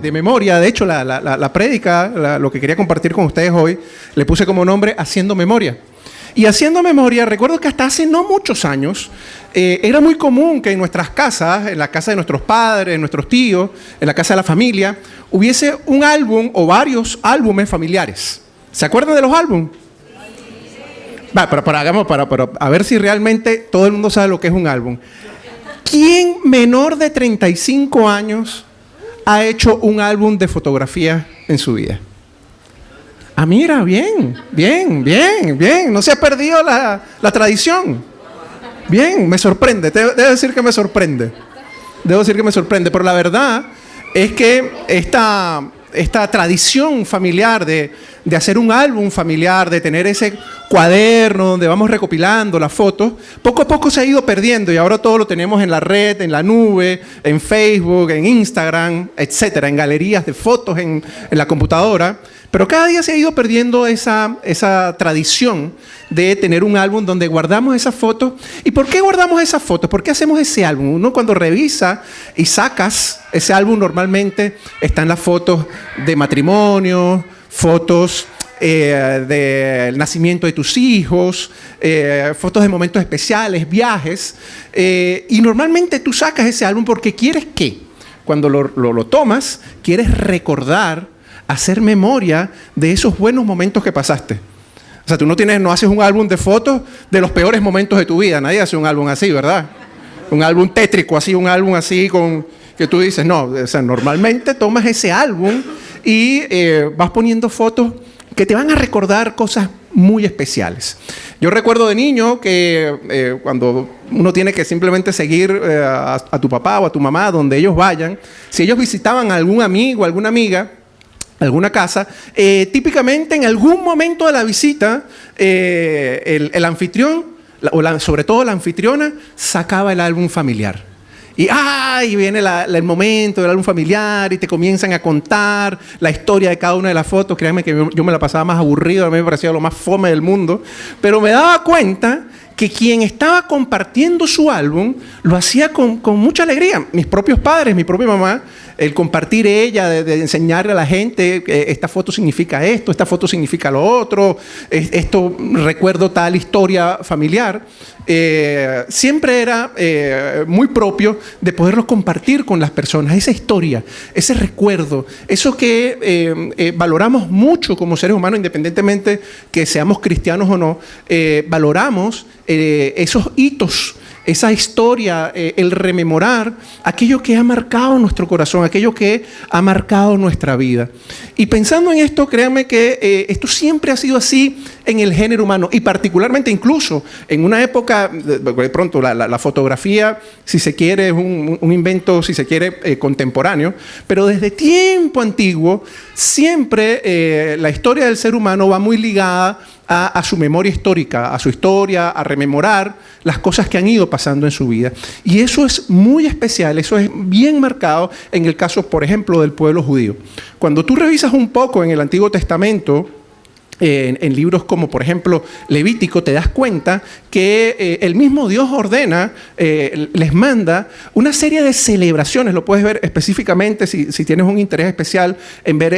de memoria. De hecho, la prédica, lo que quería compartir con ustedes hoy, le puse como nombre Haciendo Memoria. Y haciendo memoria, recuerdo que hasta hace no muchos años era muy común que en nuestras casas, en la casa de nuestros padres, de nuestros tíos, en la casa de la familia, hubiese un álbum o varios álbumes familiares. ¿Se acuerdan de los álbumes? Para a ver si realmente todo el mundo sabe lo que es un álbum. ¿Quién menor de 35 años ha hecho un álbum de fotografías en su vida? Ah, mira, bien. No se ha perdido la tradición. Bien, me sorprende. Debo decir que me sorprende. Pero la verdad es que esta tradición familiar de hacer un álbum familiar, de tener ese cuaderno donde vamos recopilando las fotos, poco a poco se ha ido perdiendo y ahora todo lo tenemos en la red, en la nube, en Facebook, en Instagram, etcétera, en galerías de fotos en la computadora. Pero cada día se ha ido perdiendo esa tradición de tener un álbum donde guardamos esas fotos. ¿Y por qué guardamos esas fotos? ¿Por qué hacemos ese álbum? Uno cuando revisa y sacas ese álbum, normalmente están las fotos de matrimonio, fotos del nacimiento de tus hijos, fotos de momentos especiales, viajes. Y normalmente tú sacas ese álbum porque quieres que, cuando lo tomas, quieres recordar, hacer memoria de esos buenos momentos que pasaste. O sea, tú no haces un álbum de fotos de los peores momentos de tu vida. Nadie hace un álbum así, ¿verdad? Un álbum tétrico, así, un álbum así que tú dices, no. O sea, normalmente tomas ese álbum y vas poniendo fotos que te van a recordar cosas muy especiales. Yo recuerdo de niño que cuando uno tiene que simplemente seguir a tu papá o a tu mamá donde ellos vayan, si ellos visitaban a algún amigo, alguna amiga, alguna casa, típicamente en algún momento de la visita, el anfitrión, sobre todo la anfitriona, sacaba el álbum familiar. Y viene el momento del álbum familiar y te comienzan a contar la historia de cada una de las fotos. Créanme que yo me la pasaba más aburrido, a mí me parecía lo más fome del mundo, pero me daba cuenta que quien estaba compartiendo su álbum lo hacía con mucha alegría. Mis propios padres, mi propia mamá, el compartir ella, de enseñarle a la gente, esta foto significa esto, esta foto significa lo otro, esto recuerdo tal historia familiar, siempre era muy propio de poderlo compartir con las personas, esa historia, ese recuerdo, eso que valoramos mucho como seres humanos, independientemente que seamos cristianos o no, valoramos esos hitos, esa historia, el rememorar aquello que ha marcado nuestro corazón, aquello que ha marcado nuestra vida. Y pensando en esto, créanme que esto siempre ha sido así en el género humano y particularmente incluso en una época, de pronto la fotografía, si se quiere, es un invento, si se quiere, contemporáneo, pero desde tiempo antiguo siempre la historia del ser humano va muy ligada a su memoria histórica, a su historia, a rememorar las cosas que han ido pasando en su vida. Y eso es muy especial, eso es bien marcado en el caso, por ejemplo, del pueblo judío. Cuando tú revisas un poco en el Antiguo Testamento, en libros como, por ejemplo, Levítico, te das cuenta que el mismo Dios ordena, les manda una serie de celebraciones. Lo puedes ver específicamente si tienes un interés especial en ver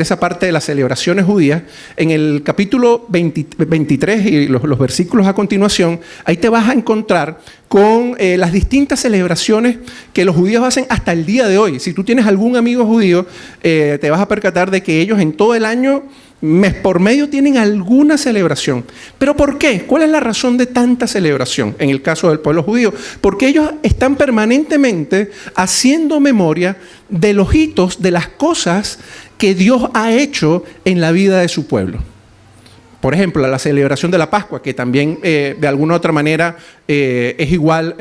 esa parte de las celebraciones judías. En el capítulo 23 y los versículos a continuación, ahí te vas a encontrar con las distintas celebraciones que los judíos hacen hasta el día de hoy. Si tú tienes algún amigo judío, te vas a percatar de que ellos en todo el año, mes por medio, tienen alguna celebración. ¿Pero por qué? ¿Cuál es la razón de tanta celebración en el caso del pueblo judío? Porque ellos están permanentemente haciendo memoria de los hitos, de las cosas que Dios ha hecho en la vida de su pueblo. Por ejemplo, la celebración de la Pascua, que también de alguna u otra manera es igual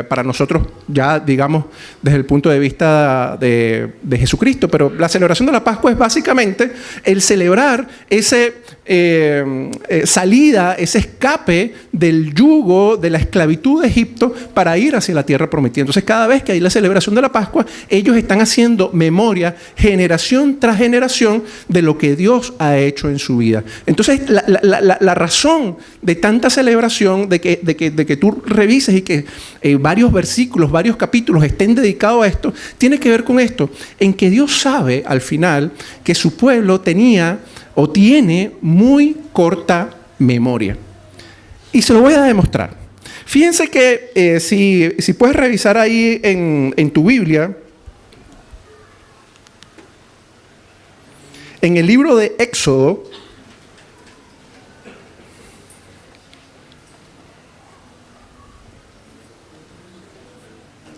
para nosotros, ya digamos desde el punto de vista de Jesucristo, pero la celebración de la Pascua es básicamente el celebrar ese salida, ese escape del yugo, de la esclavitud de Egipto para ir hacia la tierra prometida. Entonces, cada vez que hay la celebración de la Pascua, ellos están haciendo memoria, generación tras generación, de lo que Dios ha hecho en su vida. Entonces, la razón de tanta celebración, de que tú revises y que varios versículos, varios capítulos estén dedicados a esto, tiene que ver con esto, en que Dios sabe al final que su pueblo tenía o tiene muy corta memoria. Y se lo voy a demostrar. Fíjense que si puedes revisar ahí en tu Biblia, en el libro de Éxodo,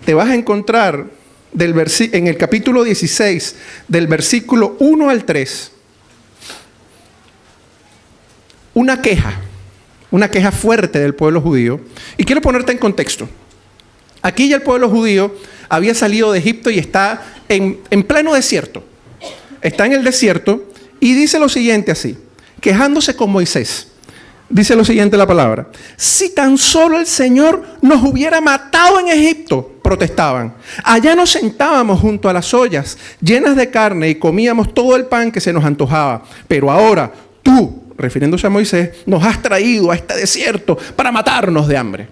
te vas a encontrar en el capítulo 16, del versículo 1 al 3, una queja fuerte del pueblo judío. Y quiero ponerte en contexto. Aquí ya el pueblo judío había salido de Egipto y está en pleno desierto. Está en el desierto y dice lo siguiente así, quejándose con Moisés. Dice lo siguiente la palabra: si tan solo el Señor nos hubiera matado en Egipto, protestaban. Allá nos sentábamos junto a las ollas llenas de carne y comíamos todo el pan que se nos antojaba. Pero ahora tú, refiriéndose a Moisés, nos has traído a este desierto para matarnos de hambre.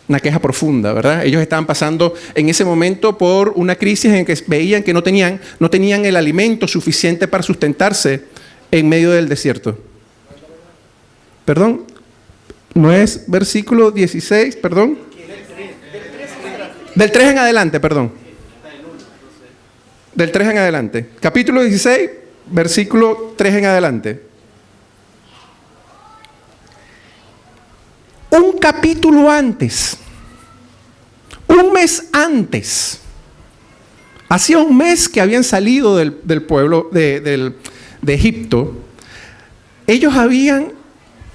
Una queja profunda, ¿verdad? Ellos estaban pasando en ese momento por una crisis en que veían que no tenían el alimento suficiente para sustentarse en medio del desierto. Perdón, no es versículo 16, perdón. Del 3 en adelante, perdón. Del 3 en adelante. Capítulo 16, versículo 3 en adelante. Un capítulo antes, un mes antes, hacía un mes que habían salido del pueblo de Egipto, ellos habían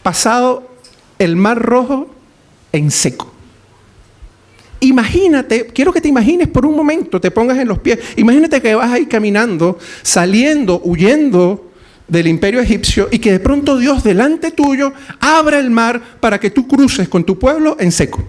pasado el Mar Rojo en seco. Imagínate, quiero que te imagines por un momento, te pongas en los pies, imagínate que vas ahí caminando, saliendo, huyendo del imperio egipcio y que de pronto Dios delante tuyo abra el mar para que tú cruces con tu pueblo en seco.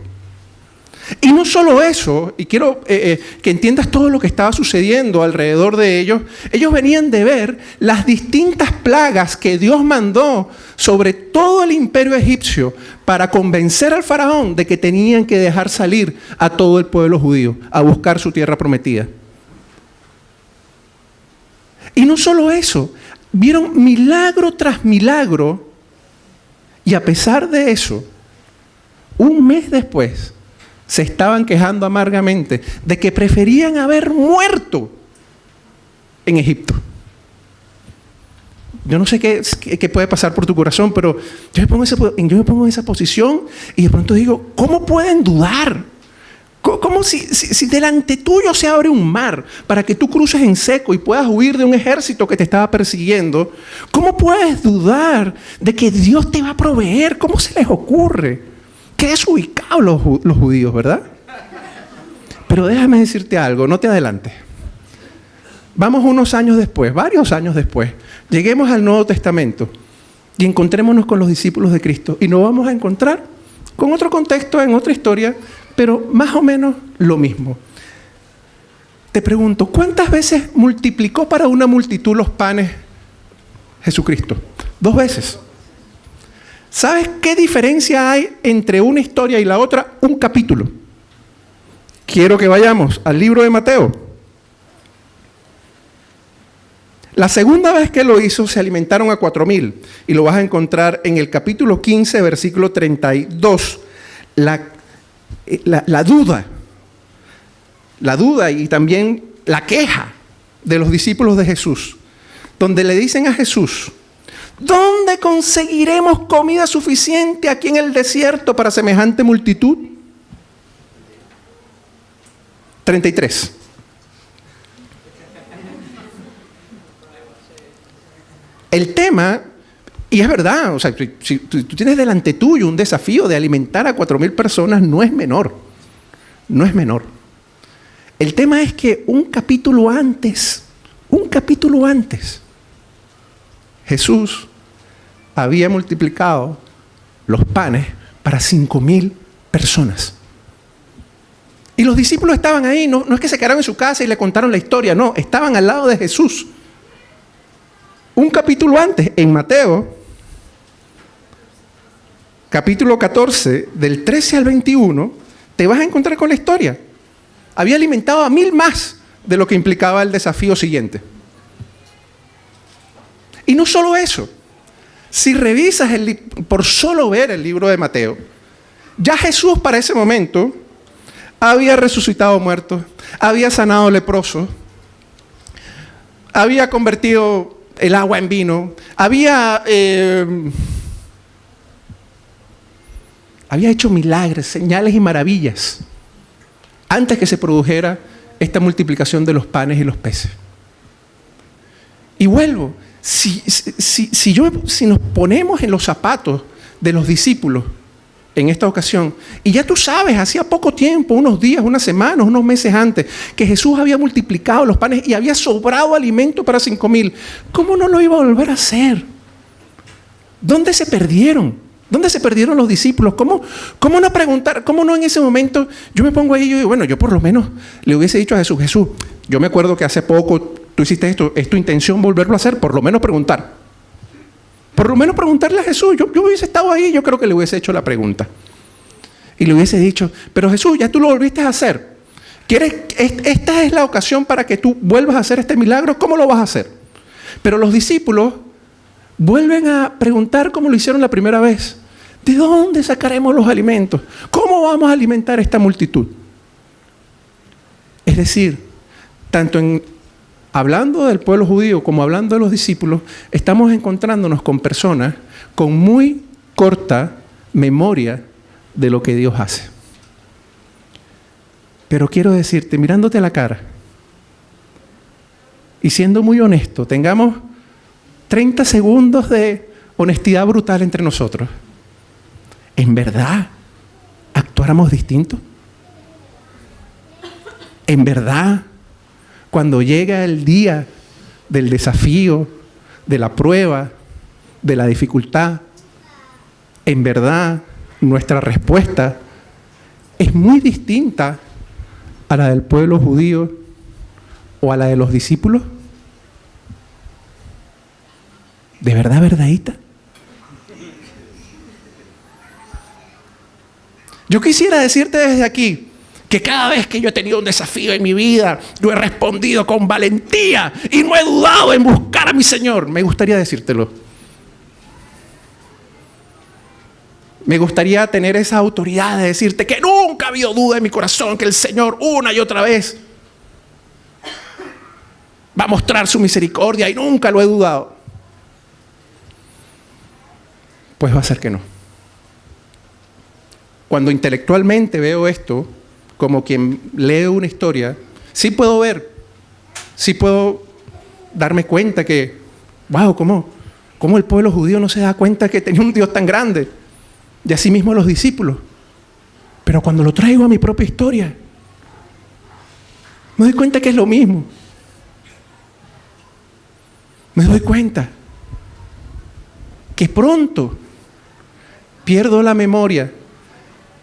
Y no solo eso, y quiero que entiendas todo lo que estaba sucediendo alrededor de ellos. Ellos venían de ver las distintas plagas que Dios mandó sobre todo el imperio egipcio para convencer al faraón de que tenían que dejar salir a todo el pueblo judío a buscar su tierra prometida. Y no solo eso, vieron milagro tras milagro, y a pesar de eso, un mes después, se estaban quejando amargamente de que preferían haber muerto en Egipto. Yo no sé qué puede pasar por tu corazón, pero yo me pongo en esa posición y de pronto digo, ¿cómo pueden dudar? ¿Cómo si delante tuyo se abre un mar para que tú cruces en seco y puedas huir de un ejército que te estaba persiguiendo? ¿Cómo puedes dudar de que Dios te va a proveer? ¿Cómo se les ocurre? Qué desubicados los judíos, ¿verdad? Pero déjame decirte algo, no te adelantes. Vamos unos años después, varios años después, lleguemos al Nuevo Testamento y encontrémonos con los discípulos de Cristo y nos vamos a encontrar con otro contexto, en otra historia, pero más o menos lo mismo. Te pregunto, ¿cuántas veces multiplicó para una multitud los panes Jesucristo? 2 veces. ¿Sabes qué diferencia hay entre una historia y la otra? Un capítulo. Quiero que vayamos al libro de Mateo. La segunda vez que lo hizo se alimentaron a 4,000 y lo vas a encontrar en el capítulo 15, versículo 32. La duda y también la queja de los discípulos de Jesús, donde le dicen a Jesús: ¿dónde conseguiremos comida suficiente aquí en el desierto para semejante multitud? 33. El tema, y es verdad, o sea, si tú tienes delante tuyo un desafío de alimentar a 4,000 personas, no es menor. No es menor. El tema es que un capítulo antes, Jesús había multiplicado los panes para 5,000 personas. Y los discípulos estaban ahí, no es que se quedaron en su casa y le contaron la historia, no, estaban al lado de Jesús. Un capítulo antes, en Mateo, capítulo 14, del 13 al 21, te vas a encontrar con la historia. Había alimentado a 1,000 más de lo que implicaba el desafío siguiente. Y no solo eso, si revisas por solo ver el libro de Mateo, ya Jesús para ese momento había resucitado muertos, había sanado leprosos, había convertido el agua en vino, había hecho milagros, señales y maravillas antes que se produjera esta multiplicación de los panes y los peces. Y vuelvo, si nos ponemos en los zapatos de los discípulos en esta ocasión, y ya tú sabes, hacía poco tiempo, unos días, unas semanas, unos meses antes, que Jesús había multiplicado los panes y había sobrado alimento para 5,000, ¿cómo no lo iba a volver a hacer? ¿Dónde se perdieron? ¿Dónde se perdieron los discípulos? ¿Cómo no preguntar? ¿Cómo no en ese momento? Yo me pongo ahí y yo digo, bueno, yo por lo menos le hubiese dicho a Jesús, yo me acuerdo que hace poco tú hiciste esto, ¿es tu intención volverlo a hacer? Por lo menos preguntar. Por lo menos preguntarle a Jesús. Yo hubiese estado ahí, yo creo que le hubiese hecho la pregunta. Y le hubiese dicho, pero Jesús, ya tú lo volviste a hacer. Esta es la ocasión para que tú vuelvas a hacer este milagro, ¿cómo lo vas a hacer? Pero los discípulos vuelven a preguntar como lo hicieron la primera vez. ¿De dónde sacaremos los alimentos? ¿Cómo vamos a alimentar a esta multitud? Es decir, tanto hablando del pueblo judío como hablando de los discípulos, estamos encontrándonos con personas con muy corta memoria de lo que Dios hace. Pero quiero decirte, mirándote a la cara y siendo muy honesto, tengamos 30 segundos de honestidad brutal entre nosotros. ¿En verdad actuáramos distinto? ¿En verdad, cuando llega el día del desafío, de la prueba, de la dificultad, en verdad nuestra respuesta es muy distinta a la del pueblo judío o a la de los discípulos? ¿De verdad, verdadita? Yo quisiera decirte desde aquí que cada vez que yo he tenido un desafío en mi vida, yo he respondido con valentía y no he dudado en buscar a mi Señor. Me gustaría decírtelo. Me gustaría tener esa autoridad de decirte que nunca ha habido duda en mi corazón que el Señor una y otra vez va a mostrar su misericordia y nunca lo he dudado. Pues va a ser que no. Cuando intelectualmente veo esto, como quien lee una historia, sí puedo ver, sí puedo darme cuenta que, wow, ¿cómo el pueblo judío no se da cuenta que tenía un Dios tan grande? Y así mismo los discípulos. Pero cuando lo traigo a mi propia historia, me doy cuenta que es lo mismo. Me doy cuenta que pronto pierdo la memoria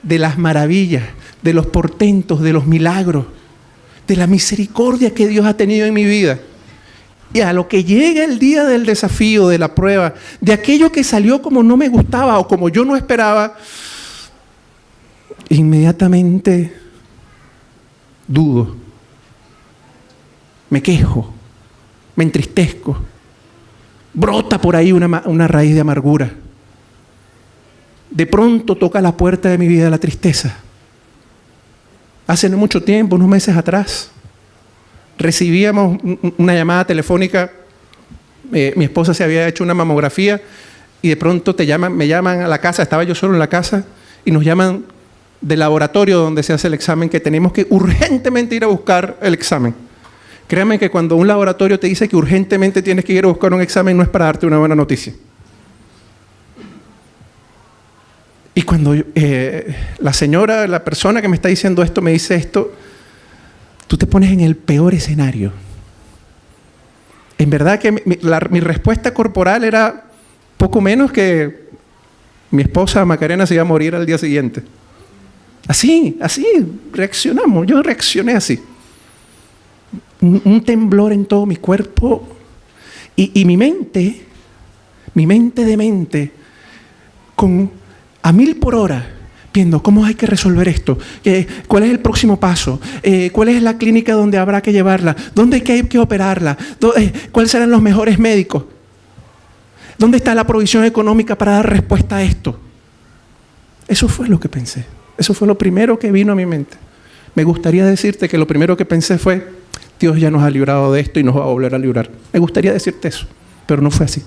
de las maravillas, de los portentos, de los milagros, de la misericordia que Dios ha tenido en mi vida. Y a lo que llega el día del desafío, de la prueba, de aquello que salió como no me gustaba o como yo no esperaba, inmediatamente dudo, me quejo, me entristezco, brota por ahí una raíz de amargura. De pronto toca la puerta de mi vida la tristeza. Hace no mucho tiempo, unos meses atrás, recibíamos una llamada telefónica. Mi esposa se había hecho una mamografía y de pronto me llaman a la casa, estaba yo solo en la casa, y nos llaman del laboratorio donde se hace el examen, que tenemos que urgentemente ir a buscar el examen. Créanme que cuando un laboratorio te dice que urgentemente tienes que ir a buscar un examen, no es para darte una buena noticia. Y cuando la persona que me está diciendo esto, me dice esto, tú te pones en el peor escenario. En verdad que mi respuesta corporal era poco menos que mi esposa Macarena se iba a morir al día siguiente. Así reaccionamos. Yo reaccioné así. Un temblor en todo mi cuerpo. Y mi mente demente, a 1000 por hora, viendo cómo hay que resolver esto, cuál es el próximo paso, cuál es la clínica donde habrá que llevarla, dónde hay que operarla, cuáles serán los mejores médicos, dónde está la provisión económica para dar respuesta a esto. Eso fue lo que pensé. Eso fue lo primero que vino a mi mente. Me gustaría decirte que lo primero que pensé fue: Dios ya nos ha librado de esto y nos va a volver a librar. Me gustaría decirte eso, pero no fue así.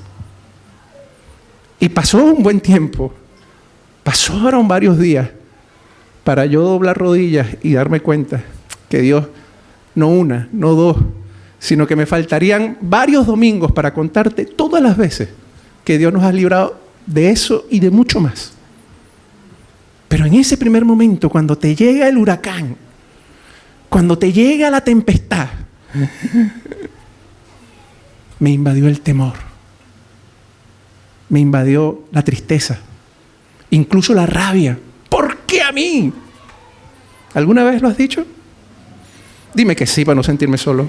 Y pasó un buen tiempo, pasaron varios días para yo doblar rodillas y darme cuenta que Dios, no una, no dos, sino que me faltarían varios domingos para contarte todas las veces que Dios nos ha librado de eso y de mucho más. Pero en ese primer momento, cuando te llega el huracán, cuando te llega la tempestad, me invadió el temor, me invadió la tristeza, incluso la rabia. ¿Por qué a mí? ¿Alguna vez lo has dicho? Dime que sí para no sentirme solo.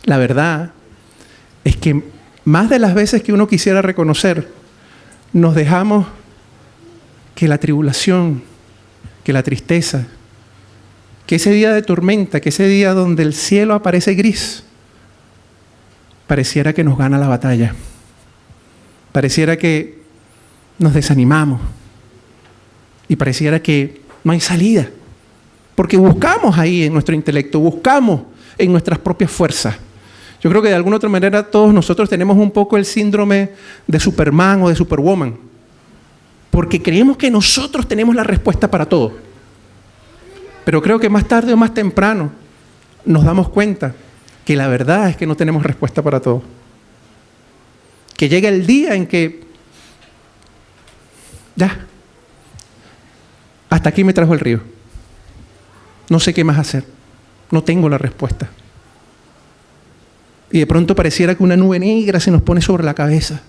La verdad es que más de las veces que uno quisiera reconocer, nos dejamos que la tribulación, que la tristeza, que ese día de tormenta, que ese día donde el cielo aparece gris, pareciera que nos gana la batalla. Pareciera que nos desanimamos y pareciera que no hay salida. Porque buscamos ahí en nuestro intelecto, buscamos en nuestras propias fuerzas. Yo creo que de alguna otra manera todos nosotros tenemos un poco el síndrome de Superman o de Superwoman. Porque creemos que nosotros tenemos la respuesta para todo. Pero creo que más tarde o más temprano nos damos cuenta que la verdad es que no tenemos respuesta para todo. Que llega el día en que ya, hasta aquí me trajo el río. No sé qué más hacer. No tengo la respuesta. Y de pronto pareciera que una nube negra se nos pone sobre la cabeza.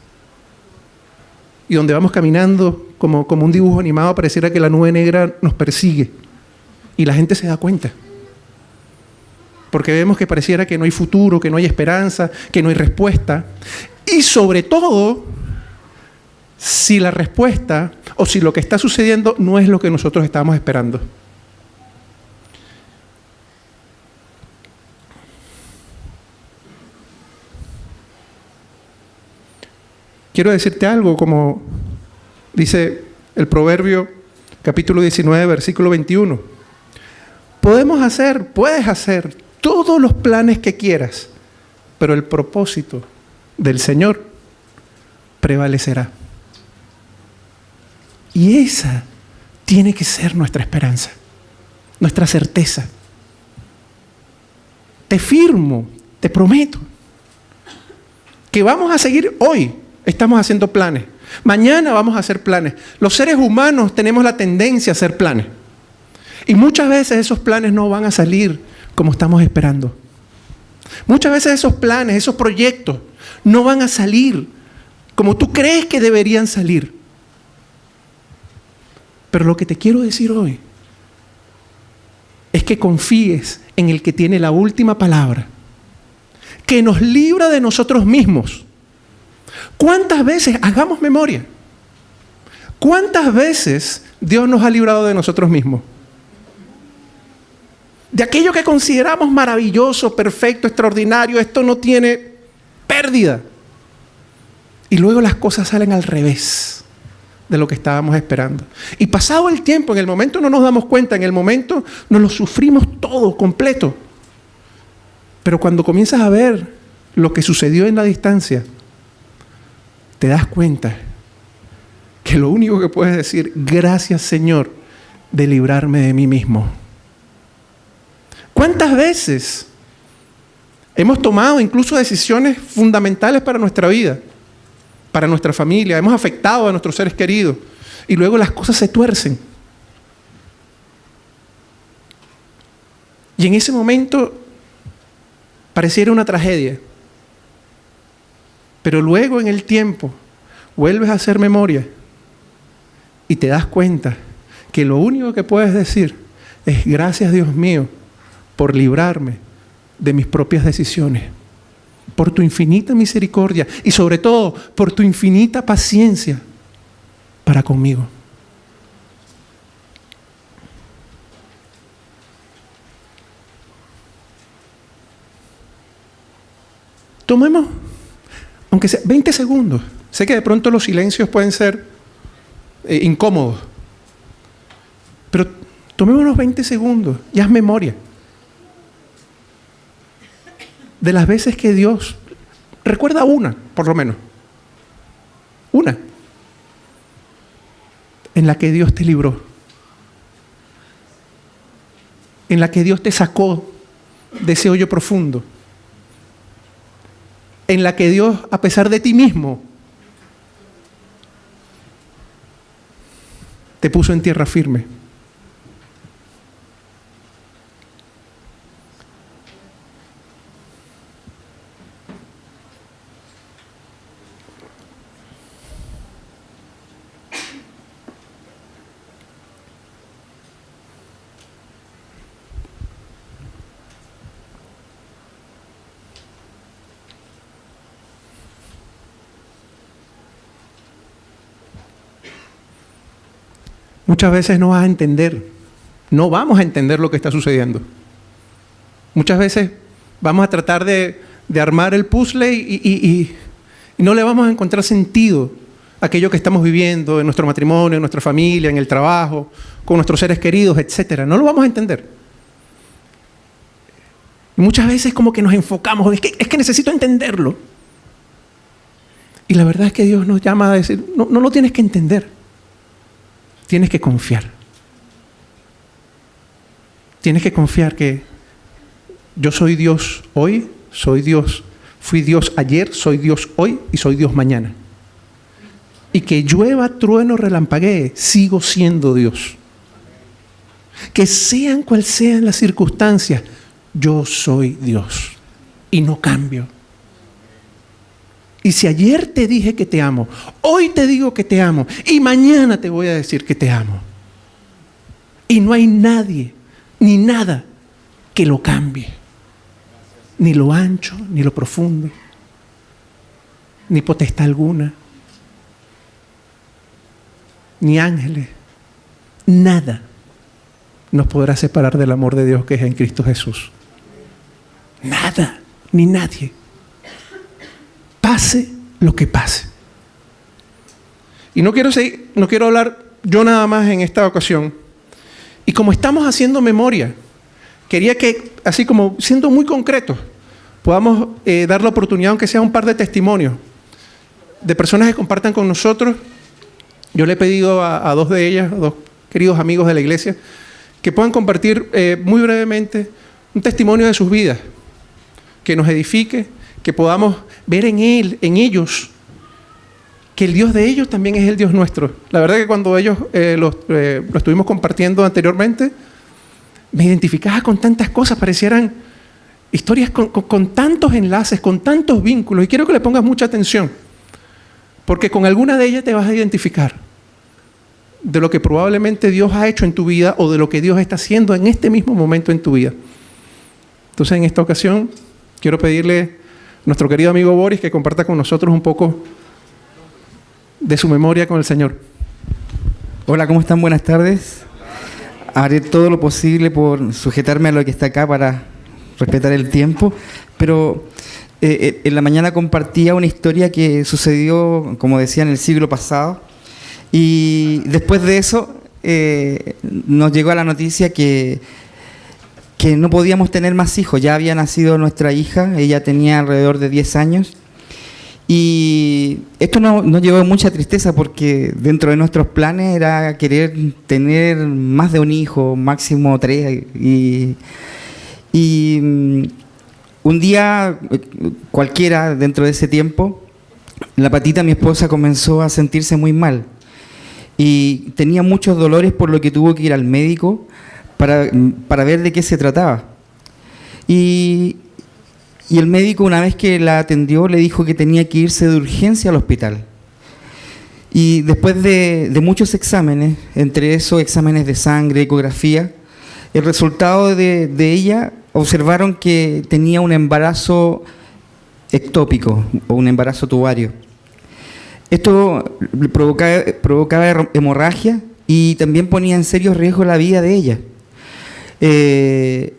Y donde vamos caminando, como un dibujo animado, pareciera que la nube negra nos persigue. Y la gente se da cuenta. Porque vemos que pareciera que no hay futuro, que no hay esperanza, que no hay respuesta. Y sobre todo, si la respuesta o si lo que está sucediendo no es lo que nosotros estábamos esperando. Quiero decirte algo, como dice el Proverbio, capítulo 19, versículo 21. Puedes hacer todos los planes que quieras, pero el propósito del Señor prevalecerá. Y esa tiene que ser nuestra esperanza, nuestra certeza. Te firmo, te prometo, que vamos a seguir hoy. Estamos haciendo planes. Mañana vamos a hacer planes. Los seres humanos tenemos la tendencia a hacer planes. Y muchas veces esos planes no van a salir como estamos esperando. Muchas veces esos planes, esos proyectos, no van a salir como tú crees que deberían salir. Pero lo que te quiero decir hoy es que confíes en el que tiene la última palabra, que nos libra de nosotros mismos. ¿Cuántas veces, hagamos memoria, cuántas veces Dios nos ha librado de nosotros mismos? De aquello que consideramos maravilloso, perfecto, extraordinario, esto no tiene pérdida. Y luego las cosas salen al revés de lo que estábamos esperando. Y pasado el tiempo, en el momento no nos damos cuenta, en el momento nos lo sufrimos todo, completo. Pero cuando comienzas a ver lo que sucedió en la distancia, te das cuenta que lo único que puedes decir, gracias Señor, de librarme de mí mismo. ¿Cuántas veces hemos tomado incluso decisiones fundamentales para nuestra vida, para nuestra familia, hemos afectado a nuestros seres queridos y luego las cosas se tuercen? Y en ese momento pareciera una tragedia. Pero luego en el tiempo vuelves a hacer memoria y te das cuenta que lo único que puedes decir es gracias, Dios mío, por librarme de mis propias decisiones, por tu infinita misericordia y sobre todo por tu infinita paciencia para conmigo. Tomemos, aunque sea 20 segundos. Sé que de pronto los silencios pueden ser incómodos, pero tomemos unos 20 segundos y haz memoria de las veces que Dios, recuerda una, por lo menos, una, en la que Dios te libró, en la que Dios te sacó de ese hoyo profundo, en la que Dios, a pesar de ti mismo, te puso en tierra firme. Muchas veces no vas a entender, no vamos a entender lo que está sucediendo. Muchas veces vamos a tratar de armar el puzzle y no le vamos a encontrar sentido a aquello que estamos viviendo en nuestro matrimonio, en nuestra familia, en el trabajo, con nuestros seres queridos, etc. No lo vamos a entender. Y muchas veces como que nos enfocamos, es que necesito entenderlo. Y la verdad es que Dios nos llama a decir, no lo tienes que entender. Tienes que confiar. Tienes que confiar que yo soy Dios hoy, soy Dios, fui Dios ayer, soy Dios hoy y soy Dios mañana. Y que llueva, trueno, relampaguee, sigo siendo Dios. Que sean cuales sean las circunstancias, yo soy Dios y no cambio. Y si ayer te dije que te amo, hoy te digo que te amo y mañana te voy a decir que te amo. Y no hay nadie ni nada que lo cambie. Ni lo ancho, ni lo profundo, ni potestad alguna, ni ángeles. Nada nos podrá separar del amor de Dios que es en Cristo Jesús. Nada, ni nadie. Pase lo que pase. Y no quiero hablar yo nada más en esta ocasión. Y como estamos haciendo memoria, quería que, así como siendo muy concretos, podamos dar la oportunidad, aunque sea un par de testimonios, de personas que compartan con nosotros. Yo le he pedido a dos de ellas, a dos queridos amigos de la iglesia, que puedan compartir muy brevemente un testimonio de sus vidas, que nos edifique, que podamos ver en ellos, que el Dios de ellos también es el Dios nuestro. La verdad que cuando ellos lo estuvimos compartiendo anteriormente, me identificaba con tantas cosas, parecieran historias con tantos enlaces, con tantos vínculos, y quiero que le pongas mucha atención, porque con alguna de ellas te vas a identificar de lo que probablemente Dios ha hecho en tu vida o de lo que Dios está haciendo en este mismo momento en tu vida. Entonces, en esta ocasión, quiero pedirle nuestro querido amigo Boris que comparta con nosotros un poco de su memoria con el Señor. Hola, ¿cómo están? Buenas tardes. Haré todo lo posible por sujetarme a lo que está acá para respetar el tiempo, pero en la mañana compartía una historia que sucedió, como decía, en el siglo pasado, y después de eso nos llegó la noticia que no podíamos tener más hijos. Ya había nacido nuestra hija, ella tenía alrededor de 10 años, y esto nos llevó mucha tristeza porque dentro de nuestros planes era querer tener más de un hijo, máximo 3, y un día cualquiera dentro de ese tiempo, la Patita, mi esposa, comenzó a sentirse muy mal y tenía muchos dolores, por lo que tuvo que ir al médico para ver de qué se trataba. y el médico, una vez que la atendió, le dijo que tenía que irse de urgencia al hospital. Y después de muchos exámenes, entre esos exámenes de sangre, ecografía, el resultado de ella observaron que tenía un embarazo ectópico o un embarazo tubario. Esto provocaba hemorragia y también ponía en serio riesgo la vida de ella.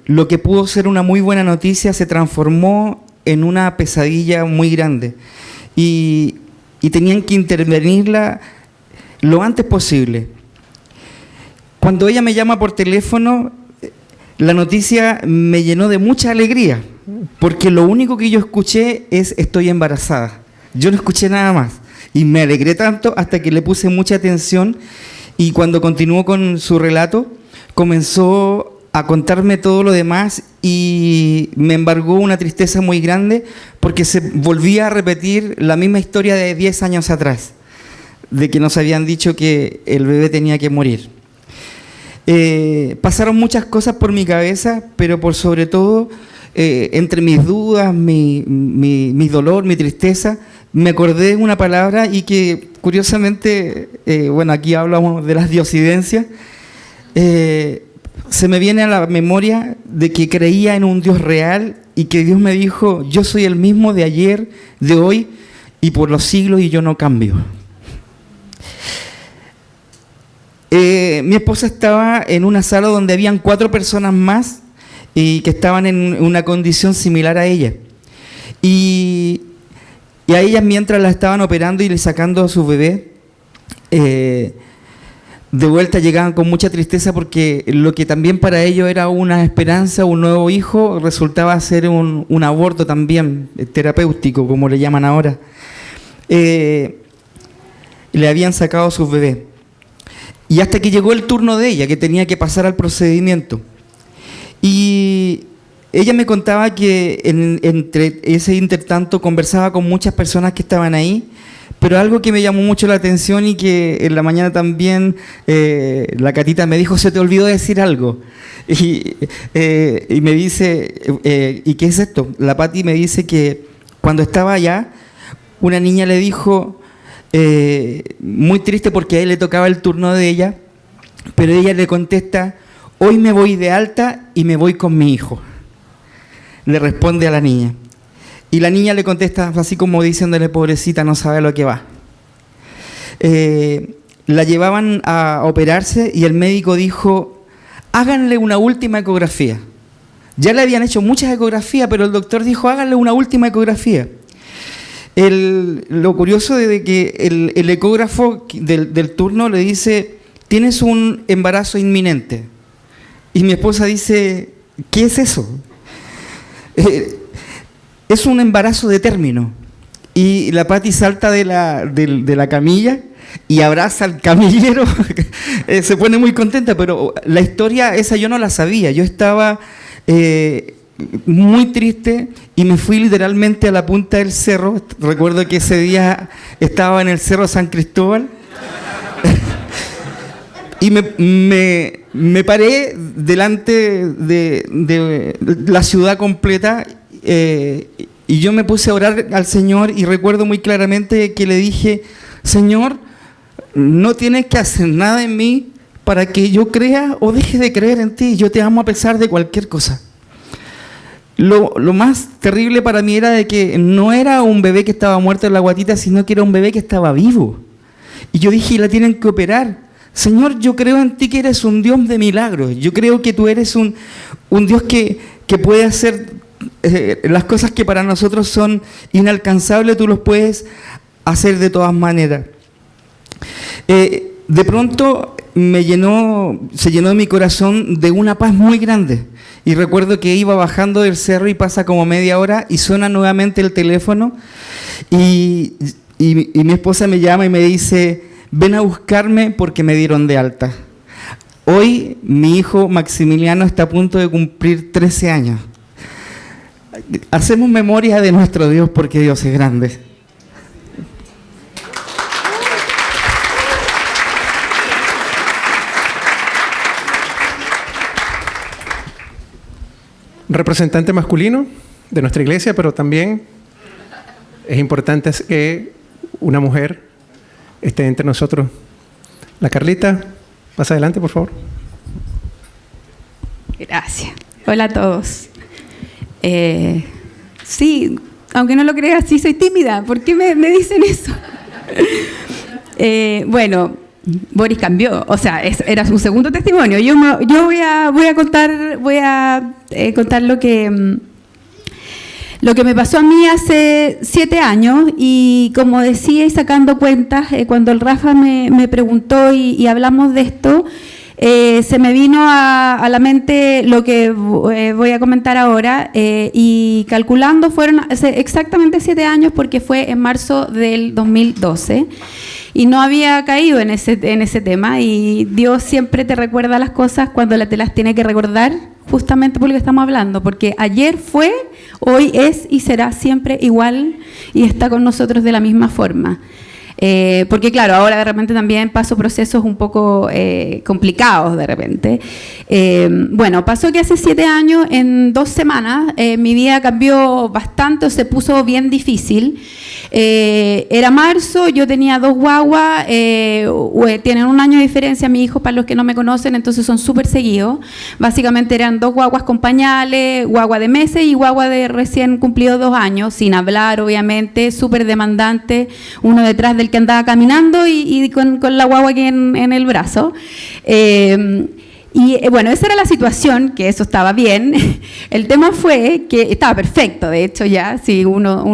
Lo que pudo ser una muy buena noticia se transformó en una pesadilla muy grande y tenían que intervenirla lo antes posible. Cuando ella me llama por teléfono, la noticia me llenó de mucha alegría, porque lo único que yo escuché es estoy embarazada. Yo no escuché nada más y me alegré tanto hasta que le puse mucha atención, y cuando continuó con su relato comenzó a contarme todo lo demás y me embargó una tristeza muy grande, porque se volvía a repetir la misma historia de 10 años atrás, de que nos habían dicho que el bebé tenía que morir. Pasaron muchas cosas por mi cabeza, pero por sobre todo, entre mis dudas, mi dolor, mi tristeza, me acordé de una palabra y que curiosamente, bueno, aquí hablamos de las diosidencias, se me viene a la memoria de que creía en un Dios real y que Dios me dijo: yo soy el mismo de ayer, de hoy y por los siglos, y yo no cambio. Mi esposa estaba en una sala donde habían 4 personas más y que estaban en una condición similar a ella. Y a ellas, mientras la estaban operando y le sacando a su bebé, de vuelta llegaban con mucha tristeza, porque lo que también para ellos era una esperanza, un nuevo hijo, resultaba ser un aborto también terapéutico, como le llaman ahora. Le habían sacado a sus bebés. Y hasta que llegó el turno de ella, que tenía que pasar al procedimiento. Y ella me contaba que entre ese intertanto conversaba con muchas personas que estaban ahí, pero algo que me llamó mucho la atención y que en la mañana también la Catita me dijo: se te olvidó decir algo. Y me dice, ¿y qué es esto? La Pati me dice que cuando estaba allá, una niña le dijo, muy triste porque a él le tocaba el turno de ella, pero ella le contesta: hoy me voy de alta y me voy con mi hijo. Le responde a la niña. Y la niña le contesta así como diciéndole: pobrecita, no sabe lo que va. La llevaban a operarse y el médico dijo: háganle una última ecografía. Ya le habían hecho muchas ecografías, pero el doctor dijo: háganle una última ecografía. Lo curioso es de que el ecógrafo del turno le dice: tienes un embarazo inminente. Y mi esposa dice: ¿qué es eso? Es un embarazo de término. Y la Pati salta de la camilla y abraza al camillero. Se pone muy contenta, pero la historia esa yo no la sabía. Yo estaba muy triste y me fui literalmente a la punta del cerro. Recuerdo que ese día estaba en el Cerro San Cristóbal y me paré delante de la ciudad completa, y yo me puse a orar al Señor, y recuerdo muy claramente que le dije: Señor, no tienes que hacer nada en mí para que yo crea o deje de creer en ti. Yo te amo a pesar de cualquier cosa. Lo más terrible para mí era de que no era un bebé que estaba muerto en la guatita, sino que era un bebé que estaba vivo. Y yo dije: la tienen que operar. Señor, yo creo en ti, que eres un Dios de milagros. Yo creo que tú eres un Dios que puede hacer las cosas que para nosotros son inalcanzables, tú los puedes hacer de todas maneras. De pronto se llenó mi corazón de una paz muy grande. Y recuerdo que iba bajando del cerro y pasa como media hora y suena nuevamente el teléfono, y mi esposa me llama y me dice: ven a buscarme porque me dieron de alta. Hoy mi hijo Maximiliano está a punto de cumplir 13 años. Hacemos memoria de nuestro Dios, porque Dios es grande. representante masculino de nuestra iglesia, pero también es importante que una mujer esté entre nosotros. La Carlita, pasa adelante, por favor. Gracias. Hola a todos. Sí, aunque no lo creas, sí soy tímida. ¿Por qué me dicen eso? Bueno, Boris cambió, o sea, era su segundo testimonio. Yo voy a contar lo que me pasó a mí hace 7 años, y como decía, y sacando cuentas, cuando el Rafa me preguntó y hablamos de esto, se me vino a la mente lo que voy a comentar ahora, y calculando fueron exactamente 7 años, porque fue en marzo del 2012. Y no había caído en ese tema, y Dios siempre te recuerda las cosas cuando te las tiene que recordar, justamente por lo que estamos hablando, porque ayer fue, hoy es y será siempre igual, y está con nosotros de la misma forma. Porque claro, ahora de repente también paso procesos un poco complicados de repente. Bueno, pasó que hace 7 años, en 2 semanas, mi vida cambió bastante, o se puso bien difícil. Era marzo, yo tenía 2 guaguas, tienen 1 año de diferencia mis hijos, para los que no me conocen, entonces son súper seguidos. Básicamente eran 2 guaguas con pañales, guagua de meses y guagua de recién cumplido 2 años, sin hablar obviamente, súper demandante, uno detrás del que andaba caminando y con la guagua aquí en el brazo. Bueno, esa era la situación, que eso estaba bien. El tema fue que estaba perfecto, de hecho ya, si uno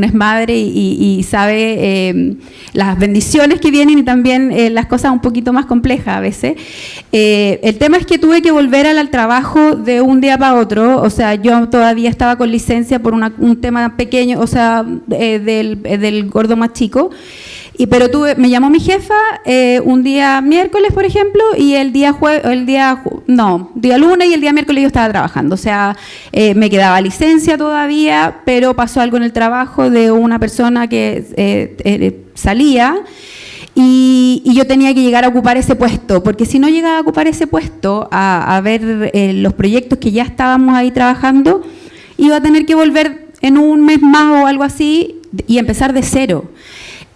es madre y sabe las bendiciones que vienen, y también las cosas un poquito más complejas a veces. El tema es que tuve que volver al trabajo de un día para otro, o sea, yo todavía estaba con licencia por un tema pequeño, o sea, del gordo más chico. Pero me llamó mi jefa un día miércoles, por ejemplo, y el día lunes y el día miércoles yo estaba trabajando. O sea, me quedaba licencia todavía, pero pasó algo en el trabajo de una persona que salía, y yo tenía que llegar a ocupar ese puesto, porque si no llegaba a ocupar ese puesto, a ver los proyectos que ya estábamos ahí trabajando, iba a tener que volver en un mes más o algo así y empezar de cero.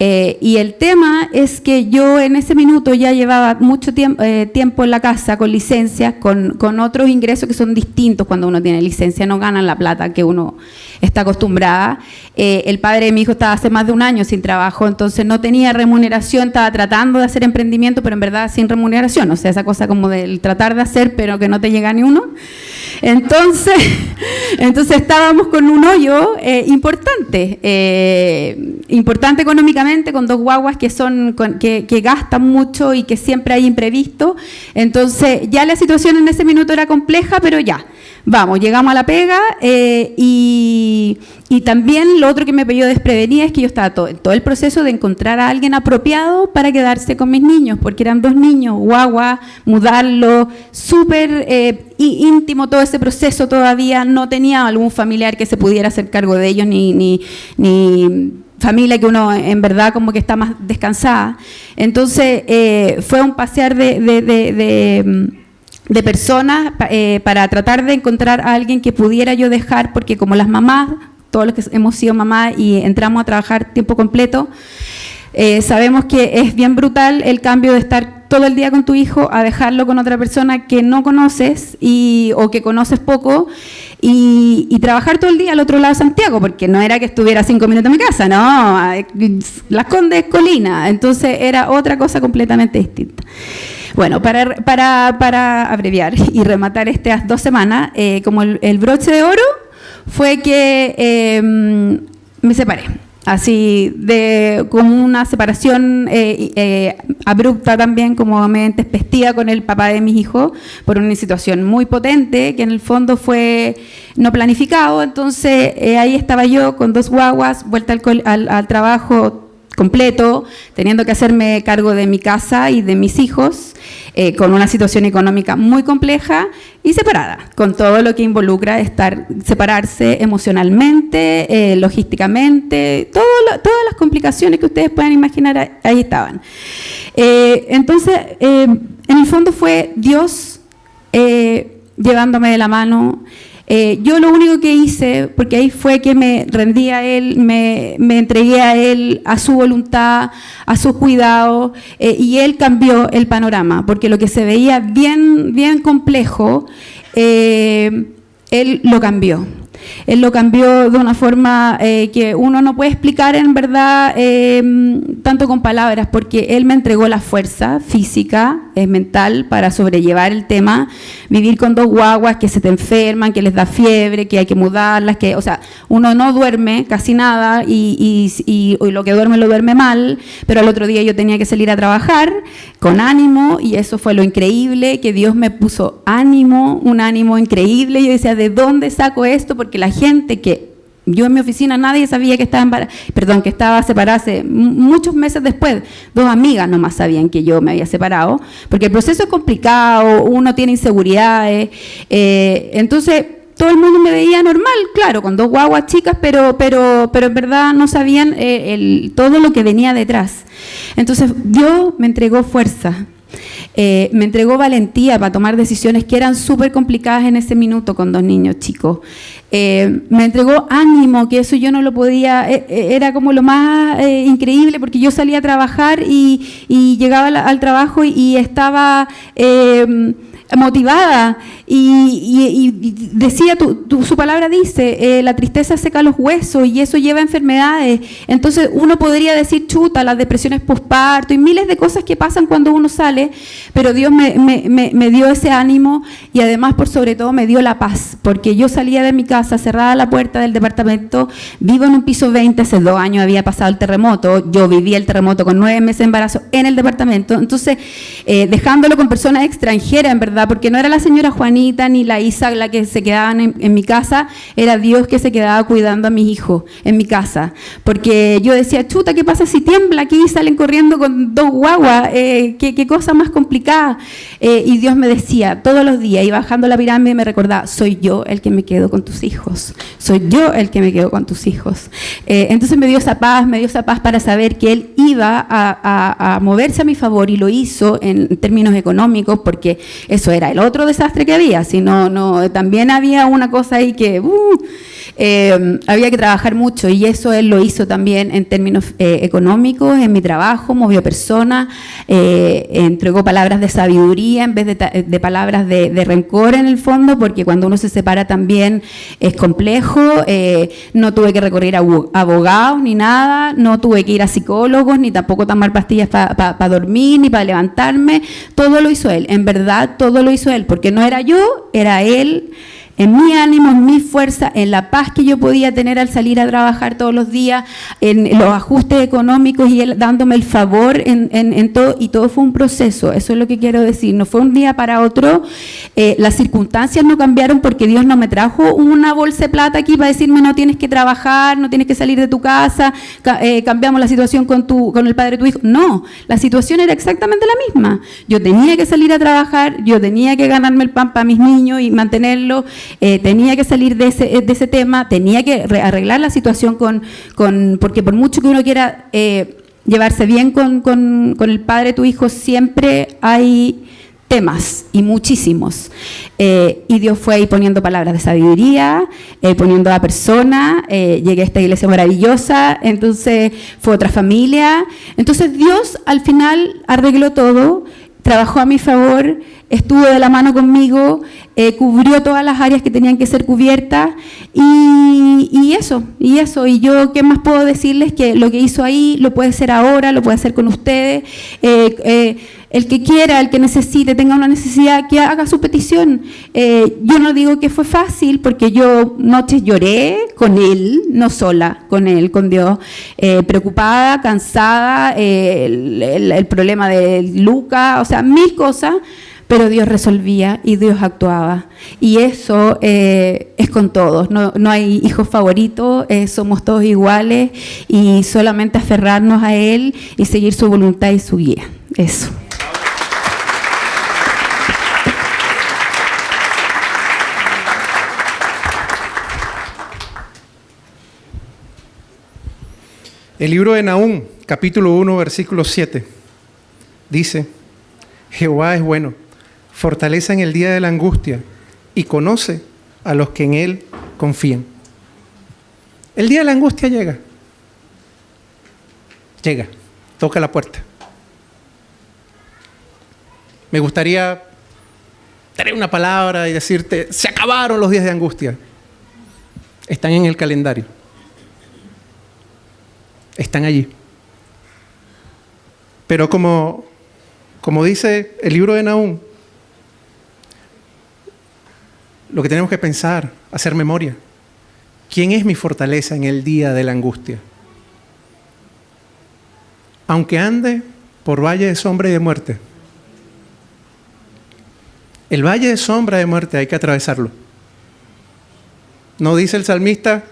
Y el tema es que yo en ese minuto ya llevaba mucho tiempo en la casa con licencias, con otros ingresos que son distintos cuando uno tiene licencia, no ganan la plata que uno está acostumbrada. El padre de mi hijo estaba hace más de 1 año sin trabajo, entonces no tenía remuneración, estaba tratando de hacer emprendimiento, pero en verdad sin remuneración, o sea, esa cosa como del tratar de hacer, pero que no te llega ni uno. Entonces estábamos con un hoyo importante económicamente, con 2 guaguas que gastan mucho y que siempre hay imprevisto. Entonces ya la situación en ese minuto era compleja, pero ya, vamos, llegamos a la pega. Y también lo otro que me pilló desprevenida es que yo estaba todo el proceso de encontrar a alguien apropiado para quedarse con mis niños, porque eran 2 niños, guagua, mudarlo, súper íntimo todo ese proceso. Todavía no tenía algún familiar que se pudiera hacer cargo de ellos, ni familia que uno en verdad como que está más descansada. Entonces fue un pasear de personas para tratar de encontrar a alguien que pudiera yo dejar, porque como las mamás, todos los que hemos sido mamás y entramos a trabajar tiempo completo, sabemos que es bien brutal el cambio de estar todo el día con tu hijo a dejarlo con otra persona que no conoces o que conoces poco, y trabajar todo el día al otro lado de Santiago, porque no era que estuviera 5 minutos en mi casa, no, Las Condes, Colina, entonces era otra cosa completamente distinta. Bueno, para abreviar y rematar estas 2 semanas, como el broche de oro fue que me separé. Así, como una separación abrupta también, como medio intempestiva con el papá de mis hijos, por una situación muy potente, que en el fondo fue no planificado. Entonces, ahí estaba yo con 2 guaguas, vuelta al trabajo completo, teniendo que hacerme cargo de mi casa y de mis hijos, con una situación económica muy compleja y separada, con todo lo que involucra separarse emocionalmente, logísticamente, todas las complicaciones que ustedes puedan imaginar, ahí estaban. Entonces, en el fondo fue Dios llevándome de la mano, Yo lo único que hice, porque ahí fue que me rendí a Él, me entregué a Él, a su voluntad, a sus cuidados, y Él cambió el panorama, porque lo que se veía bien, bien complejo, Él lo cambió. Él lo cambió de una forma que uno no puede explicar en verdad tanto con palabras, porque Él me entregó la fuerza física, mental, para sobrellevar el tema, vivir con 2 guaguas que se te enferman, que les da fiebre, que hay que mudarlas, o sea, uno no duerme casi nada y lo que duerme lo duerme mal, pero al otro día yo tenía que salir a trabajar con ánimo, y eso fue lo increíble, que Dios me puso ánimo, un ánimo increíble. Yo decía, ¿de dónde saco esto? Porque la gente que yo en mi oficina nadie sabía que estaba separada hace muchos meses después. 2 amigas nomás sabían que yo me había separado, porque el proceso es complicado, uno tiene inseguridades, entonces todo el mundo me veía normal, claro, con 2 guaguas chicas, pero en verdad no sabían todo lo que venía detrás. Entonces Dios me entregó fuerza. Me entregó valentía para tomar decisiones que eran súper complicadas en ese minuto con 2 niños chicos. Me entregó ánimo, que eso yo no lo podía, era como lo más increíble, porque yo salía a trabajar y llegaba al trabajo y estaba motivada, y decía, su palabra dice, la tristeza seca los huesos y eso lleva a enfermedades. Entonces uno podría decir, chuta, las depresiones posparto y miles de cosas que pasan cuando uno sale, pero Dios me dio ese ánimo, y además por sobre todo me dio la paz, porque yo salía de mi casa, cerrada la puerta del departamento, vivo en un piso 20, hace 2 años había pasado el terremoto, yo viví el terremoto con 9 meses de embarazo en el departamento, entonces dejándolo con personas extranjeras, en verdad, porque no era la señora Juanita ni la Isa la que se quedaban en mi casa, era Dios que se quedaba cuidando a mis hijos en mi casa, porque yo decía, chuta, ¿qué pasa si tiembla aquí y salen corriendo con 2 guaguas? ¿Qué cosa más complicada? Y Dios me decía todos los días, y bajando la pirámide me recordaba, soy yo el que me quedo con tus hijos, soy yo el que me quedo con tus hijos. Entonces me dio esa paz para saber que Él iba a moverse a mi favor, y lo hizo en términos económicos, porque eso era el otro desastre que había, si no, también había una cosa ahí que había que trabajar mucho, y eso Él lo hizo también en términos económicos, en mi trabajo, movió personas, entregó palabras de sabiduría en vez de palabras de rencor en el fondo, porque cuando uno se separa también es complejo, no tuve que recurrir a abogados ni nada, no tuve que ir a psicólogos, ni tampoco tomar pastillas para dormir, ni para levantarme, todo lo hizo Él, en verdad todo lo hizo Él, porque no era yo, era Él, en mi ánimo, en mi fuerza, en la paz que yo podía tener al salir a trabajar todos los días, en los ajustes económicos, y Él dándome el favor en todo, y todo fue un proceso, eso es lo que quiero decir, no fue un día para otro, las circunstancias no cambiaron, porque Dios no me trajo una bolsa de plata aquí para decirme, no tienes que trabajar, no tienes que salir de tu casa, cambiamos la situación con el padre de tu hijo. No, la situación era exactamente la misma, yo tenía que salir a trabajar, yo tenía que ganarme el pan para mis niños y mantenerlo, tenía que salir de ese tema, tenía que arreglar la situación porque por mucho que uno quiera llevarse bien con el padre de tu hijo, siempre hay temas, y muchísimos, y Dios fue ahí poniendo palabras de sabiduría, poniendo a personas, llegué a esta iglesia maravillosa, entonces fue otra familia, entonces Dios al final arregló todo, trabajó a mi favor, estuvo de la mano conmigo, cubrió todas las áreas que tenían que ser cubiertas, y eso, y yo, ¿qué más puedo decirles? Que lo que hizo ahí lo puede hacer ahora, lo puede hacer con ustedes, el que quiera, el que necesite, tenga una necesidad, que haga su petición. Yo no digo que fue fácil, porque yo noches lloré con Él, no sola, con Él, con Dios, preocupada, cansada, el problema de Lucas, o sea, 1000 cosas, pero Dios resolvía y Dios actuaba. Y eso es con todos, no hay hijos favoritos, somos todos iguales, y solamente aferrarnos a Él y seguir su voluntad y su guía. Eso. El libro de Nahum, capítulo 1, versículo 7, dice: Jehová es bueno, fortaleza en el día de la angustia, y conoce a los que en Él confían. El día de la angustia llega. Llega, toca la puerta. Me gustaría tener una palabra y decirte, se acabaron los días de angustia. Están en el calendario. Están allí. Pero como dice el libro de Nahum, lo que tenemos que pensar, hacer memoria. ¿Quién es mi fortaleza en el día de la angustia? Aunque ande por valle de sombra y de muerte. El valle de sombra de muerte hay que atravesarlo. No dice el salmista,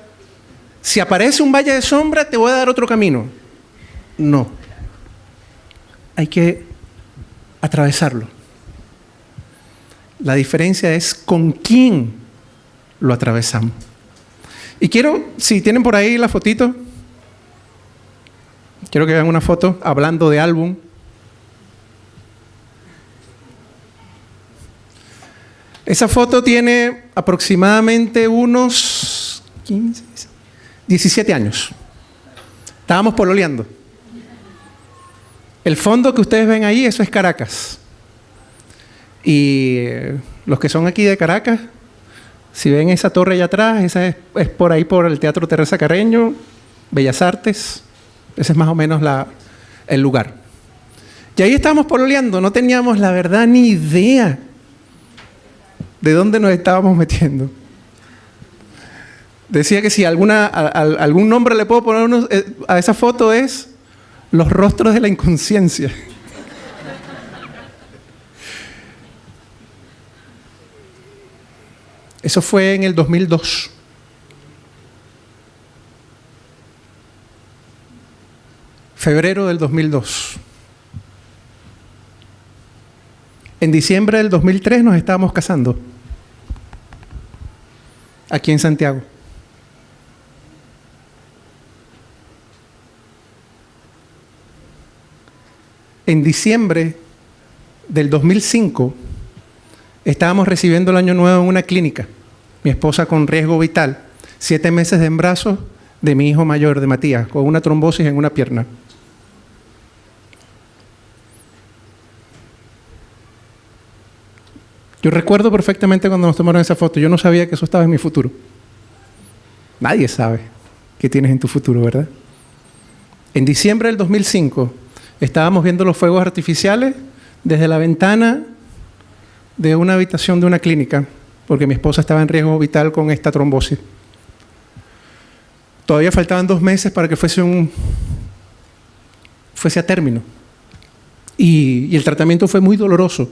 si aparece un valle de sombra te voy a dar otro camino. No. Hay que atravesarlo. La diferencia es con quién lo atravesamos. Y quiero, si tienen por ahí la fotito, quiero que vean una foto hablando de álbum. Esa foto tiene aproximadamente unos 15, 17 años. Estábamos pololeando. El fondo que ustedes ven ahí, eso es Caracas. Y los que son aquí de Caracas, si ven esa torre allá atrás, esa es por ahí por el Teatro Teresa Carreño, Bellas Artes. Ese es más o menos el lugar. Y ahí estábamos pololeando, no teníamos la verdad ni idea de dónde nos estábamos metiendo. Decía que si algún nombre le puedo poner a esa foto es los rostros de la inconsciencia. Eso fue en el 2002. Febrero del 2002. En diciembre del 2003 nos estábamos casando. Aquí en Santiago. En diciembre del 2005 estábamos recibiendo el año nuevo en una clínica. Mi esposa con riesgo vital, 7 meses de embarazo de mi hijo mayor, de Matías, con una trombosis en una pierna. Yo recuerdo perfectamente cuando nos tomaron esa foto. Yo no sabía que eso estaba en mi futuro. Nadie sabe qué tienes en tu futuro, ¿verdad? En diciembre del 2005 estábamos viendo los fuegos artificiales desde la ventana de una habitación de una clínica, porque mi esposa estaba en riesgo vital con esta trombosis. Todavía faltaban 2 meses para que fuese a término. Y el tratamiento fue muy doloroso.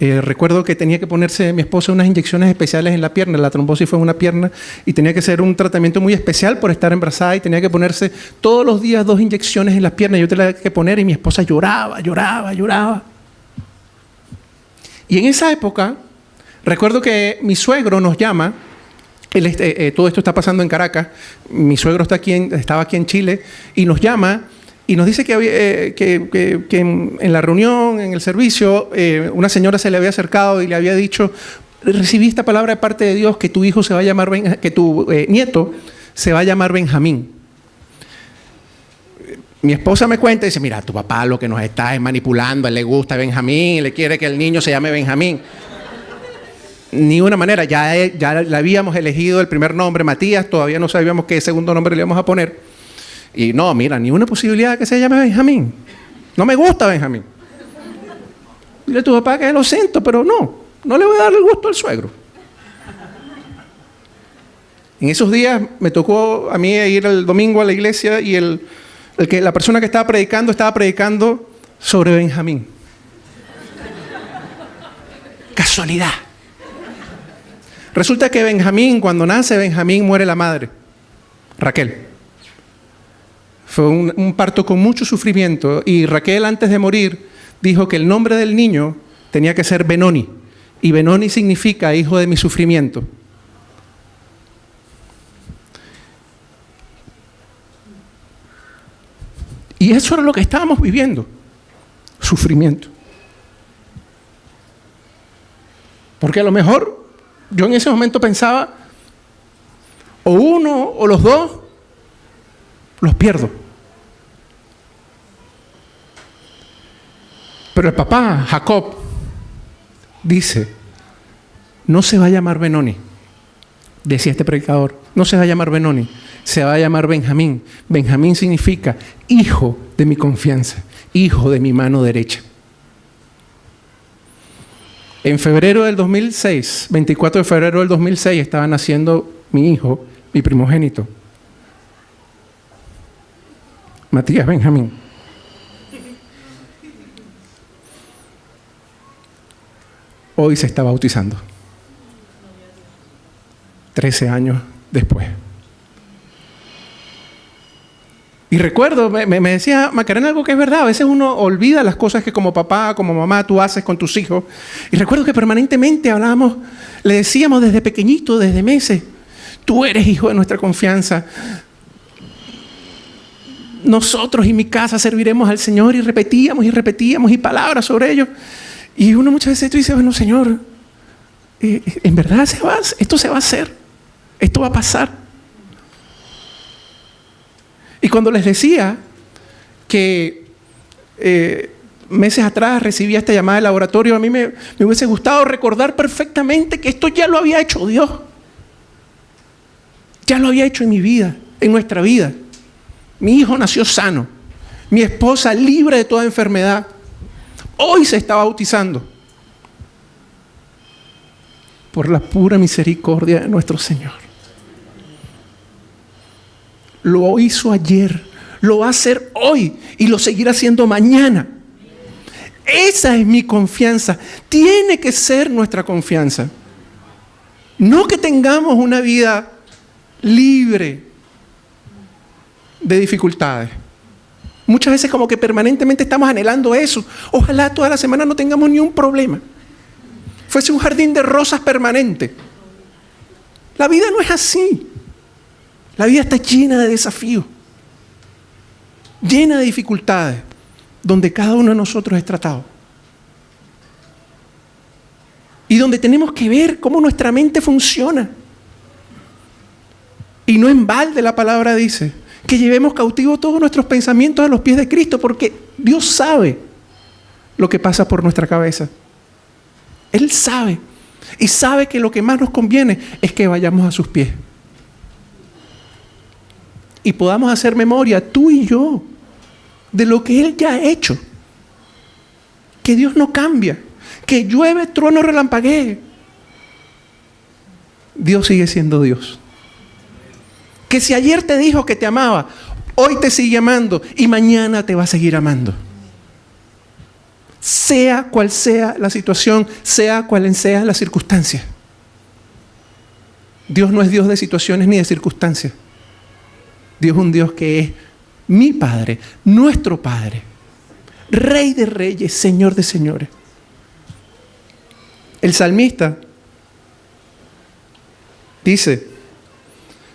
Recuerdo que tenía que ponerse mi esposa unas inyecciones especiales en la pierna. La trombosis fue en una pierna y tenía que ser un tratamiento muy especial por estar embarazada y tenía que ponerse todos los días 2 inyecciones en las piernas. Yo tenía que poner y mi esposa lloraba. Y en esa época, recuerdo que mi suegro nos llama. Todo esto está pasando en Caracas. Mi suegro estaba aquí en Chile y nos llama y nos dice que en la reunión, en el servicio, una señora se le había acercado y le había dicho: recibí esta palabra de parte de Dios que tu hijo se va a llamar que tu nieto se va a llamar Benjamín. Mi esposa me cuenta y dice: mira, tu papá lo que nos está es manipulando, a él le gusta Benjamín, él quiere que el niño se llame Benjamín. Ni una manera, ya le habíamos elegido el primer nombre, Matías, todavía no sabíamos qué segundo nombre le íbamos a poner. Y no, mira, ni una posibilidad de que se llame Benjamín. No me gusta Benjamín. Dile a tu papá que lo siento, pero no le voy a dar el gusto al suegro. En esos días me tocó a mí ir el domingo a la iglesia y la persona que estaba predicando sobre Benjamín. Casualidad. Resulta que cuando nace Benjamín, muere la madre, Raquel. Fue un parto con mucho sufrimiento y Raquel, antes de morir, dijo que el nombre del niño tenía que ser Benoni. Y Benoni significa hijo de mi sufrimiento. Y eso era lo que estábamos viviendo. Sufrimiento. Porque a lo mejor yo en ese momento pensaba, o uno o los dos, los pierdo. Pero el papá, Jacob, dice, no se va a llamar Benoni, decía este predicador, no se va a llamar Benoni, se va a llamar Benjamín. Benjamín significa hijo de mi confianza, hijo de mi mano derecha. En febrero del 2006, 24 de febrero del 2006, estaba naciendo mi hijo, mi primogénito, Matías Benjamín. Hoy se está bautizando, 13 años después. Y recuerdo, me decía Macarena algo que es verdad, a veces uno olvida las cosas que como papá, como mamá tú haces con tus hijos. Y recuerdo que permanentemente hablábamos, le decíamos desde pequeñito, desde meses, tú eres hijo de nuestra confianza. Nosotros y mi casa serviremos al Señor, y repetíamos y palabras sobre ello. Y uno muchas veces tú dices, bueno, Señor, en verdad esto se va a hacer, esto va a pasar. Y cuando les decía que meses atrás recibí esta llamada de laboratorio, a mí me hubiese gustado recordar perfectamente que esto ya lo había hecho Dios. Ya lo había hecho en mi vida, en nuestra vida. Mi hijo nació sano, mi esposa libre de toda enfermedad. Hoy se está bautizando por la pura misericordia de nuestro Señor. Lo hizo ayer, lo va a hacer hoy y lo seguirá haciendo mañana. Esa es mi confianza. Tiene que ser nuestra confianza. No que tengamos una vida libre de dificultades. Muchas veces como que permanentemente estamos anhelando eso. Ojalá toda la semana no tengamos ni un problema. Fuese un jardín de rosas permanente. La vida no es así. La vida está llena de desafíos, llena de dificultades, donde cada uno de nosotros es tratado. Y donde tenemos que ver cómo nuestra mente funciona. Y no en balde la palabra dice que llevemos cautivos todos nuestros pensamientos a los pies de Cristo, porque Dios sabe lo que pasa por nuestra cabeza. Él sabe. Y sabe que lo que más nos conviene es que vayamos a sus pies. Y podamos hacer memoria, tú y yo, de lo que Él ya ha hecho. Que Dios no cambia. Que llueve, trueno, relampaguee. Dios sigue siendo Dios. Que si ayer te dijo que te amaba, hoy te sigue amando y mañana te va a seguir amando. Sea cual sea la situación, sea cual sea la circunstancia. Dios no es Dios de situaciones ni de circunstancias. Dios es un Dios que es mi Padre, nuestro Padre, Rey de reyes, Señor de señores. El salmista dice,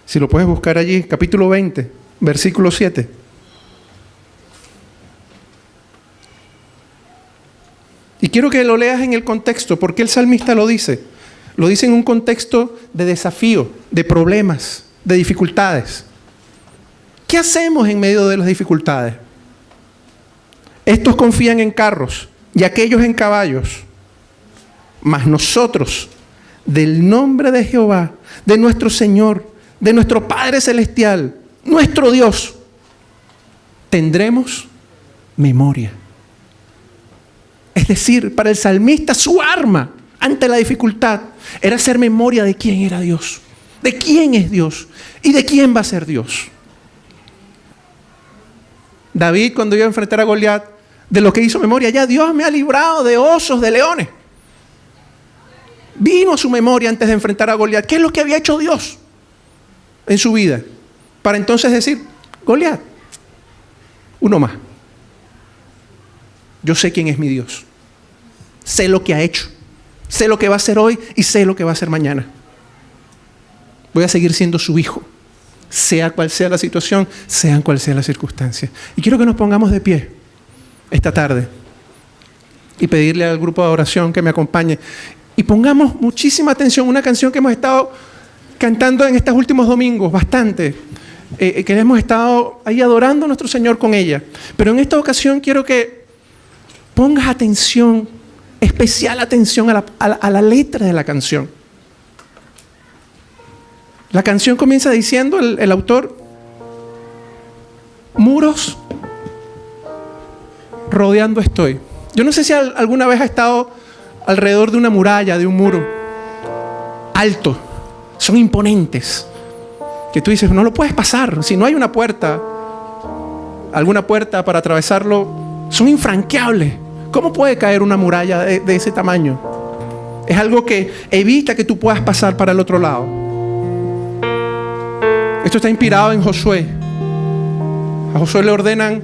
si lo puedes buscar allí, capítulo 20, versículo 7. Y quiero que lo leas en el contexto, porque el salmista lo dice. Lo dice en un contexto de desafío, de problemas, de dificultades. ¿Qué hacemos en medio de las dificultades? Estos confían en carros y aquellos en caballos. Mas nosotros, del nombre de Jehová, de nuestro Señor, de nuestro Padre Celestial, nuestro Dios, tendremos memoria. Es decir, para el salmista su arma ante la dificultad era hacer memoria de quién era Dios, de quién es Dios y de quién va a ser Dios. David, cuando iba a enfrentar a Goliat, de lo que hizo memoria, ya Dios me ha librado de osos, de leones. Vino a su memoria antes de enfrentar a Goliat. ¿Qué es lo que había hecho Dios en su vida? Para entonces decir, Goliat, uno más. Yo sé quién es mi Dios. Sé lo que ha hecho. Sé lo que va a hacer hoy y sé lo que va a hacer mañana. Voy a seguir siendo su hijo. Sea cual sea la situación, sean cual sea las circunstancias. Y quiero que nos pongamos de pie esta tarde y pedirle al grupo de oración que me acompañe. y pongamos muchísima atención. Una canción que hemos estado cantando en estos últimos domingos, bastante, que hemos estado ahí adorando a nuestro Señor con ella. Pero en esta ocasión quiero que pongas atención, especial atención a la letra de la canción. La canción comienza diciendo, el autor, muros rodeando estoy. Yo no sé si alguna vez has estado alrededor de una muralla, de un muro alto. Son imponentes. Que tú dices, no lo puedes pasar. Si no hay una puerta, alguna puerta para atravesarlo, son infranqueables. ¿Cómo puede caer una muralla de ese tamaño? Es algo que evita que tú puedas pasar para el otro lado. Esto está inspirado en Josué. A Josué le ordenan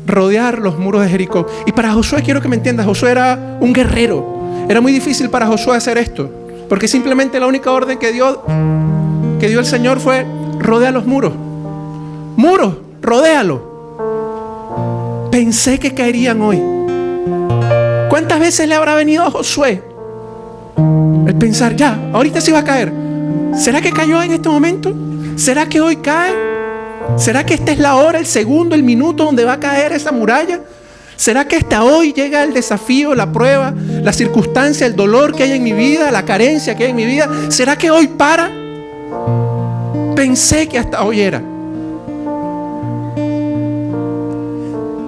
rodear los muros de Jericó. Y para Josué, quiero que me entiendas, Josué era un guerrero. Era muy difícil para Josué hacer esto, porque simplemente la única orden que dio el Señor fue: rodea los muros. Muros, rodéalo. Pensé que caerían hoy. ¿Cuántas veces le habrá venido a Josué el pensar, ya, ahorita sí va a caer? ¿Será que cayó en este momento? ¿Será que hoy cae? ¿Será que esta es la hora, el segundo, el minuto donde va a caer esa muralla? ¿Será que hasta hoy llega el desafío, la prueba, la circunstancia, el dolor que hay en mi vida, la carencia que hay en mi vida? ¿Será que hoy para? Pensé que hasta hoy era.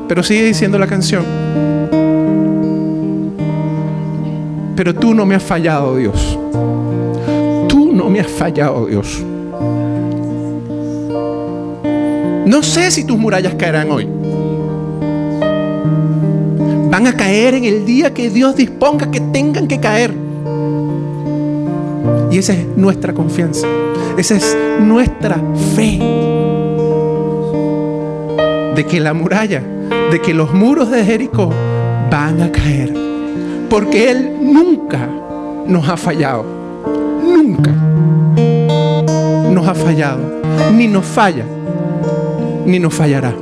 Pero sigue diciendo la canción: pero tú no me has fallado, Dios. Tú no me has fallado, Dios. No sé si tus murallas caerán hoy. Van a caer en el día que Dios disponga que tengan que caer. Y esa es nuestra confianza. Esa es nuestra fe. De que la muralla, de que los muros de Jericó van a caer. Porque Él nunca nos ha fallado. Nunca nos ha fallado. Ni nos falla, ni nos fallará.